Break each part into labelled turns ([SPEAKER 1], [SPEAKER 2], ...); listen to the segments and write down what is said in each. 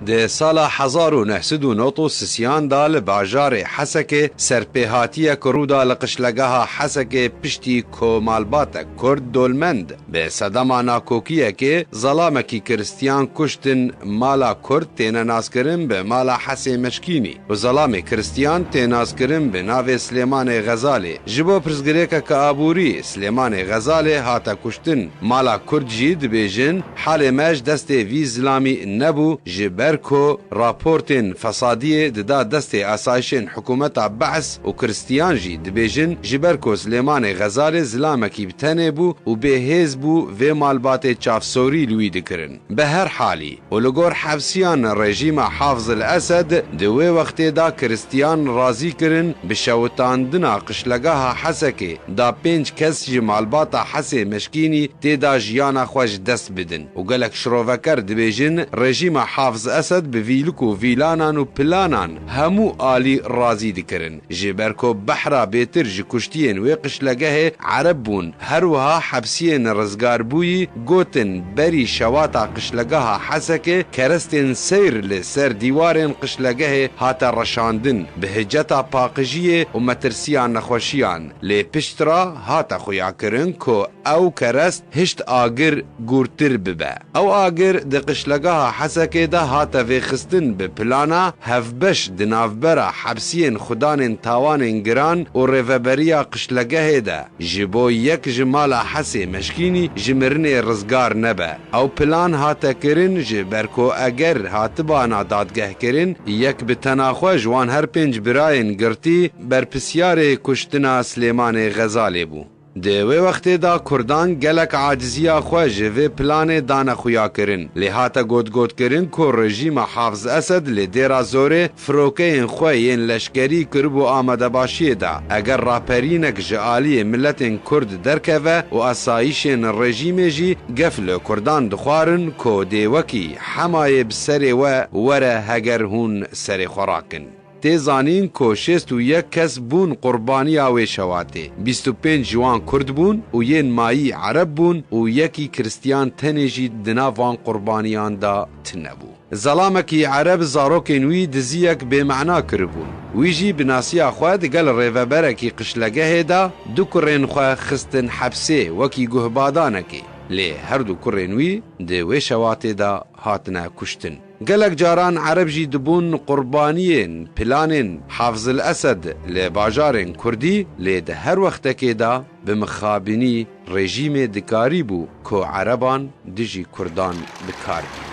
[SPEAKER 1] ده سالا 1993 دا لباجار حسک سرپیهاتی کرودا لقشلگاه حسک پشتی کومالبات کرد دولمند به صدام ناکوکیه که ظلامکی کرستیان کشتن مالا کرد تینا ناسکرن به مالا حسی مشکینی و ظلام کرستیان تینا ناسکرن به ناو سلیمان غزالی جبو پرزگریک که آبوری سلیمان غزالی هاتا کشتن مالا کرد جید بیجن حال مج دست وی ظلامی نبو جبرکو راپورتین فسادیه ددا دست اسایشین حکومت بعث و کرستیان جی دبیجن جبرکو سلیمان غزالی ظلامکی بتنه بو و به هزبو و مالبات چافسوری لوی دکرن به هر حالی و لگور حبسیان رژیم حافظ الاسد دوی وقت دا کرستیان رازی کرن بشوتاندنا قشلگاه حسکی دا 5 کس جی مالبات حسی مشکینی تیدا جیانا خوش دست بدن و گلک شروفکر دبیجن رژیم حافظ اسد به ویلکو ویلانان و پلانان همو آلی رازی دکرن جبرکو بحرا بیتر جی کشتین و قشلگه عرب بون هروها حبسین رزگار بوی گوتن بری شواتا قشلگه حسکه کرستین سیر لسر دیوارین قشلگه هاتا رشاندن به هجتا پاقجیه و مترسیان نخوشیان لی پشترا هاتا خویا کرن که او کرست هشت آگر گورتر ببه او آگر ده قشلگه حسکه ده هاتا ویخستن به پلانا هفبش دنافبرا حبسین خدان تاوان گران و ریوبریا قشلگه ده جبو یک جمال حسی مشکینی جمرن رزگار نبه او پلان هاتا کرن جبرکو اگر هاتبانا دادگه کرن یک بتناخوه جوان هر 5 براین گرتی بر پسیار کشتنا سلیمان غزالی بو دوی وقت دا کردان گلک عاجزیا خواه و پلان دانا خویا کرن لحاتا گود کرن که رژیم حافظ اسد لدیرا زوره فروکه این خواه این لشکری کربو آمده باشی دا اگر راپرینک جعالی ملت کرد درکوه و اسایشین رژیم جی گفل کردان دخوارن که دیوکی حمای بسر و وره هگر هون سر خوراکن تیزانین که 61 کس بون قربانی آوی شواته 25 جوان کرد بون و ین مایی عرب بون و یکی کرستیان تنجی دناوان قربانیان دا تنبو ظلامکی عرب زاروکین وی دزیک به معنا کربون ویجی بناسیا خواد گل ریوبرکی قشلگه دا دو کرین خواه خستن حبسه وکی گهبادانکی لی هر دو کرین وی دوی شواته دا هاتنا کشتن گلک جاران عرب جی دبون قربانیین پلانین حافظ الاسد لباجارین کردی لی ده هر وقت که دا بمخابنی رژیم دکاری بو که عربان دجی کردان بکار بی.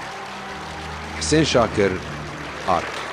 [SPEAKER 1] حسین شاکر آرک